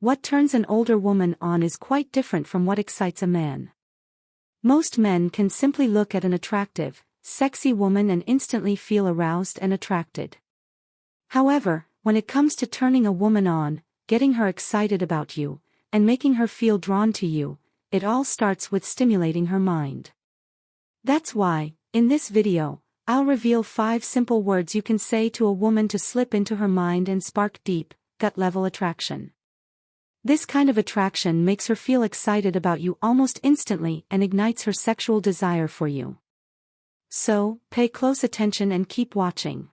What turns an older woman on is quite different from what excites a man. Most men can simply look at an attractive, sexy woman and instantly feel aroused and attracted. However, when it comes to turning a woman on, getting her excited about you, and making her feel drawn to you, it all starts with stimulating her mind. That's why, in this video, I'll reveal 5 simple words you can say to a woman to slip into her mind and spark deep, gut-level attraction. This kind of attraction makes her feel excited about you almost instantly and ignites her sexual desire for you. So, pay close attention and keep watching.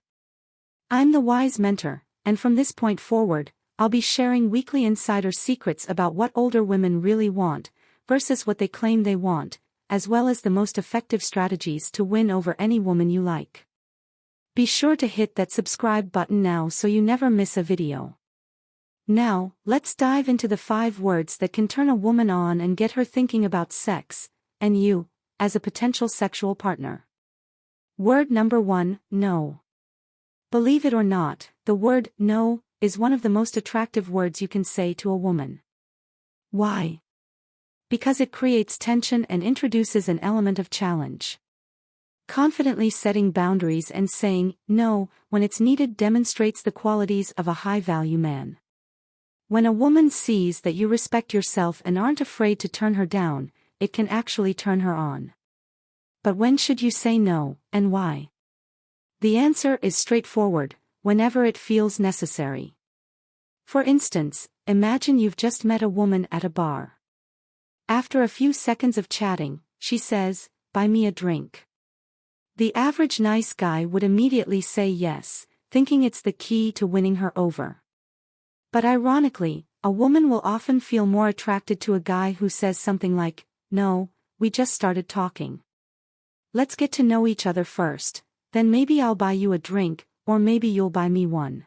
I'm the Wise Mentor, and from this point forward, I'll be sharing weekly insider secrets about what older women really want, versus what they claim they want, as well as the most effective strategies to win over any woman you like. Be sure to hit that subscribe button now so you never miss a video. Now, let's dive into the 5 words that can turn a woman on and get her thinking about sex, and you, as a potential sexual partner. Word number 1, no. Believe it or not, the word no is one of the most attractive words you can say to a woman. Why? Because it creates tension and introduces an element of challenge. Confidently setting boundaries and saying no when it's needed demonstrates the qualities of a high-value man. When a woman sees that you respect yourself and aren't afraid to turn her down, it can actually turn her on. But when should you say no, and why? The answer is straightforward: whenever it feels necessary. For instance, imagine you've just met a woman at a bar. After a few seconds of chatting, she says, "Buy me a drink." The average nice guy would immediately say yes, thinking it's the key to winning her over. But ironically, a woman will often feel more attracted to a guy who says something like, "No, we just started talking. Let's get to know each other first, then maybe I'll buy you a drink, or maybe you'll buy me one."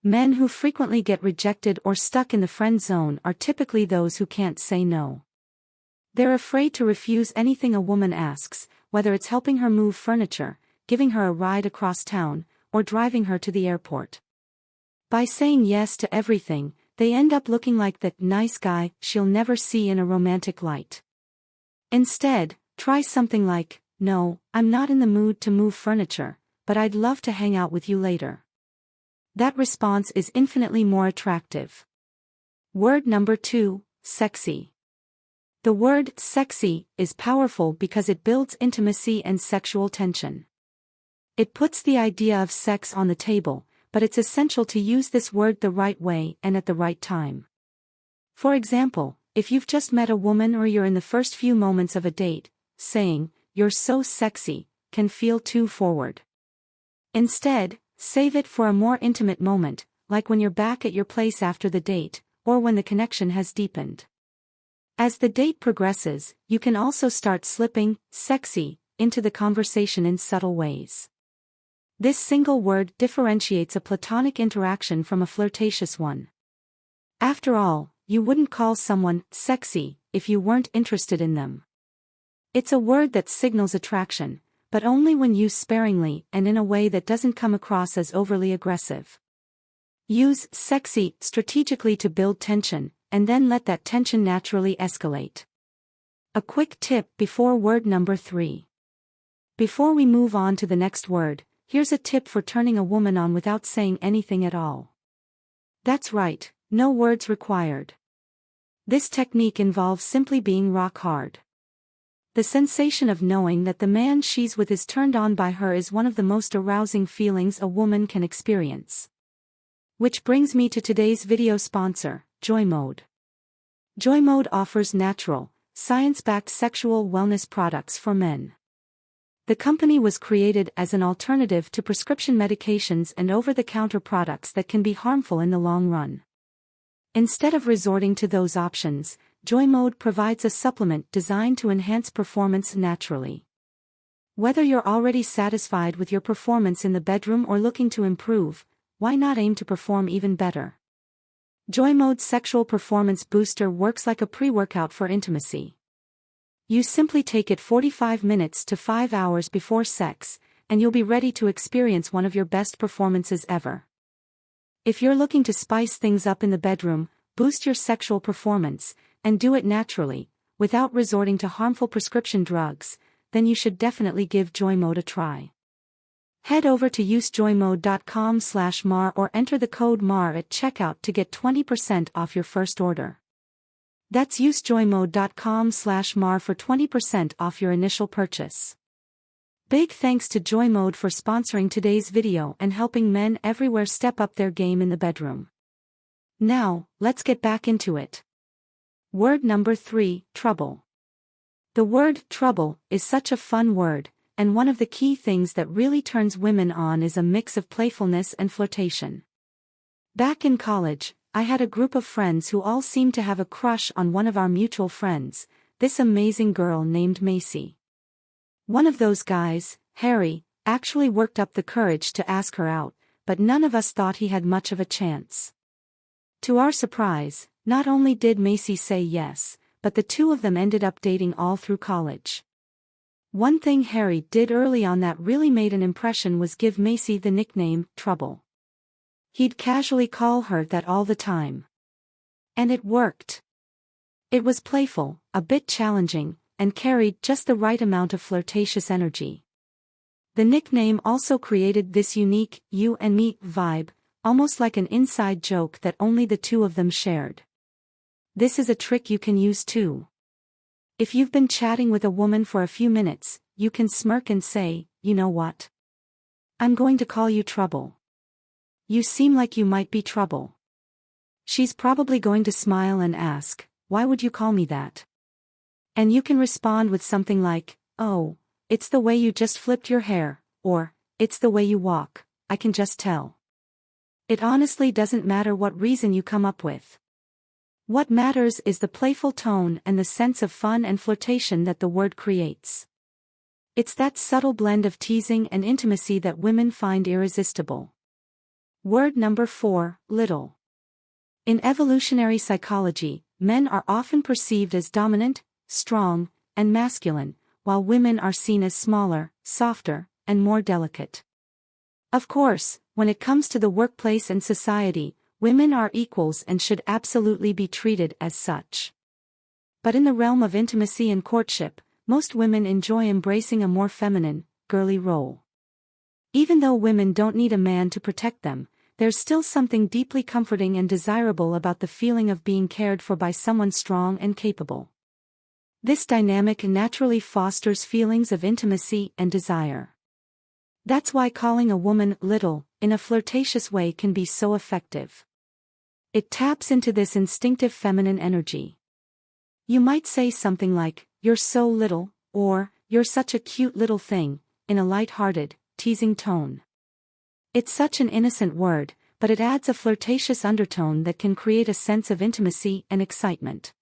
Men who frequently get rejected or stuck in the friend zone are typically those who can't say no. They're afraid to refuse anything a woman asks, whether it's helping her move furniture, giving her a ride across town, or driving her to the airport. By saying yes to everything, they end up looking like that nice guy she'll never see in a romantic light. Instead, try something like, "No, I'm not in the mood to move furniture, but I'd love to hang out with you later." That response is infinitely more attractive. Word number 2, sexy. The word sexy is powerful because it builds intimacy and sexual tension. It puts the idea of sex on the table, but it's essential to use this word the right way and at the right time. For example, if you've just met a woman or you're in the first few moments of a date, saying, "You're so sexy," can feel too forward. Instead, save it for a more intimate moment, like when you're back at your place after the date, or when the connection has deepened. As the date progresses, you can also start slipping "sexy" into the conversation in subtle ways. This single word differentiates a platonic interaction from a flirtatious one. After all, you wouldn't call someone sexy if you weren't interested in them. It's a word that signals attraction, but only when used sparingly and in a way that doesn't come across as overly aggressive. Use sexy strategically to build tension, and then let that tension naturally escalate. A quick tip before word number 3. Before we move on to the next word, here's a tip for turning a woman on without saying anything at all. That's right, no words required. This technique involves simply being rock hard. The sensation of knowing that the man she's with is turned on by her is one of the most arousing feelings a woman can experience. Which brings me to today's video sponsor, Joy Mode. Joy Mode offers natural, science-backed sexual wellness products for men. The company was created as an alternative to prescription medications and over-the-counter products that can be harmful in the long run. Instead of resorting to those options, Joy Mode provides a supplement designed to enhance performance naturally. Whether you're already satisfied with your performance in the bedroom or looking to improve, why not aim to perform even better? Joy Mode's Sexual Performance Booster works like a pre-workout for intimacy. You simply take it 45 minutes to 5 hours before sex, and you'll be ready to experience one of your best performances ever. If you're looking to spice things up in the bedroom, boost your sexual performance, and do it naturally, without resorting to harmful prescription drugs, then you should definitely give Joy Mode a try. Head over to usejoymode.com/mar or enter the code MAR at checkout to get 20% off your first order. That's usejoymode.com/mar for 20% off your initial purchase. Big thanks to Joy Mode for sponsoring today's video and helping men everywhere step up their game in the bedroom. Now, let's get back into it. Word number 3, trouble. The word trouble is such a fun word, and one of the key things that really turns women on is a mix of playfulness and flirtation. Back in college, I had a group of friends who all seemed to have a crush on one of our mutual friends, this amazing girl named Macy. One of those guys, Harry, actually worked up the courage to ask her out, but none of us thought he had much of a chance. To our surprise, not only did Macy say yes, but the two of them ended up dating all through college. One thing Harry did early on that really made an impression was give Macy the nickname, Trouble. He'd casually call her that all the time. And it worked. It was playful, a bit challenging, and carried just the right amount of flirtatious energy. The nickname also created this unique, you and me vibe, almost like an inside joke that only the two of them shared. This is a trick you can use too. If you've been chatting with a woman for a few minutes, you can smirk and say, you know what? I'm going to call you Trouble. You seem like you might be trouble. She's probably going to smile and ask, why would you call me that? And you can respond with something like, oh, it's the way you just flipped your hair, or, it's the way you walk, I can just tell. It honestly doesn't matter what reason you come up with. What matters is the playful tone and the sense of fun and flirtation that the word creates. It's that subtle blend of teasing and intimacy that women find irresistible. Word number 4, little. In evolutionary psychology, men are often perceived as dominant, strong, and masculine, while women are seen as smaller, softer, and more delicate. Of course, when it comes to the workplace and society, women are equals and should absolutely be treated as such. But in the realm of intimacy and courtship, most women enjoy embracing a more feminine, girly role. Even though women don't need a man to protect them, there's still something deeply comforting and desirable about the feeling of being cared for by someone strong and capable. This dynamic naturally fosters feelings of intimacy and desire. That's why calling a woman little, in a flirtatious way, can be so effective. It taps into this instinctive feminine energy. You might say something like, you're so little, or, you're such a cute little thing, in a light-hearted, teasing tone. It's such an innocent word, but it adds a flirtatious undertone that can create a sense of intimacy and excitement.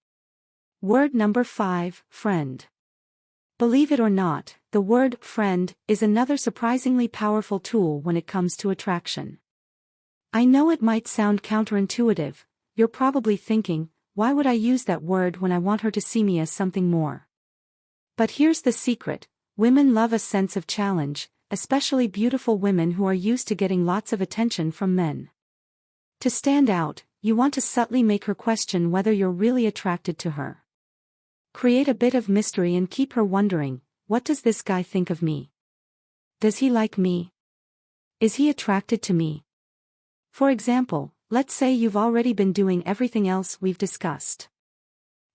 Word number 5, friend. Believe it or not, the word friend is another surprisingly powerful tool when it comes to attraction. I know it might sound counterintuitive. You're probably thinking, why would I use that word when I want her to see me as something more? But here's the secret, women love a sense of challenge, especially beautiful women who are used to getting lots of attention from men. To stand out, you want to subtly make her question whether you're really attracted to her. Create a bit of mystery and keep her wondering, what does this guy think of me? Does he like me? Is he attracted to me? For example, let's say you've already been doing everything else we've discussed.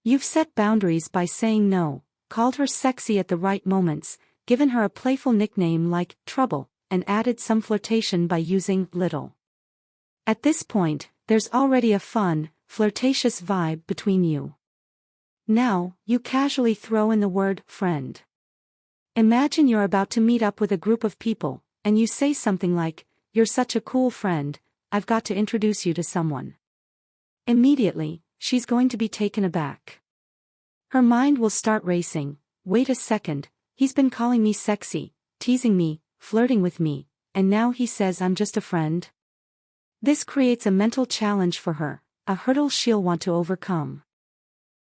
You've set boundaries by saying no, called her sexy at the right moments, given her a playful nickname like Trouble, and added some flirtation by using little. At this point, there's already a fun, flirtatious vibe between you. Now, you casually throw in the word friend. Imagine you're about to meet up with a group of people, and you say something like, you're such a cool friend, I've got to introduce you to someone. Immediately, she's going to be taken aback. Her mind will start racing. Wait a second, he's been calling me sexy, teasing me, flirting with me, and now he says I'm just a friend? This creates a mental challenge for her, a hurdle she'll want to overcome.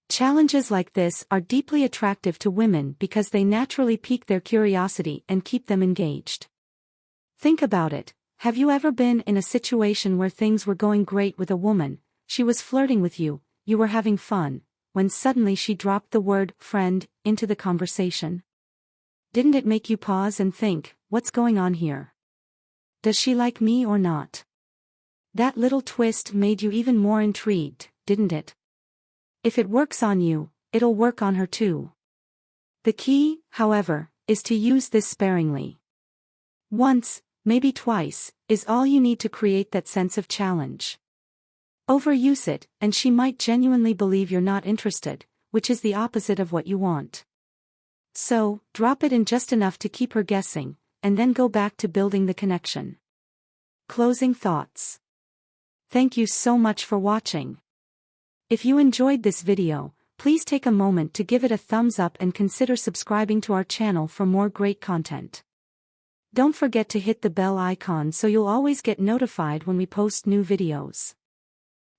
Challenges like this are deeply attractive to women because they naturally pique their curiosity and keep them engaged. Think about it. Have you ever been in a situation where things were going great with a woman, she was flirting with you, you were having fun, when suddenly she dropped the word friend into the conversation? Didn't it make you pause and think, what's going on here? Does she like me or not? That little twist made you even more intrigued, didn't it? If it works on you, it'll work on her too. The key, however, is to use this sparingly. Once, maybe twice, is all you need to create that sense of challenge. Overuse it, and she might genuinely believe you're not interested, which is the opposite of what you want. So, drop it in just enough to keep her guessing, and then go back to building the connection. Closing thoughts. Thank you so much for watching. If you enjoyed this video, please take a moment to give it a thumbs up and consider subscribing to our channel for more great content. Don't forget to hit the bell icon so you'll always get notified when we post new videos.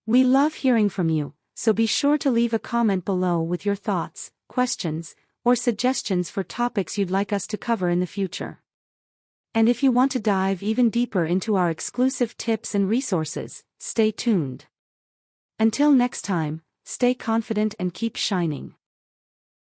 We love hearing from you, so be sure to leave a comment below with your thoughts, questions, or suggestions for topics you'd like us to cover in the future. And if you want to dive even deeper into our exclusive tips and resources, stay tuned. Until next time, stay confident and keep shining.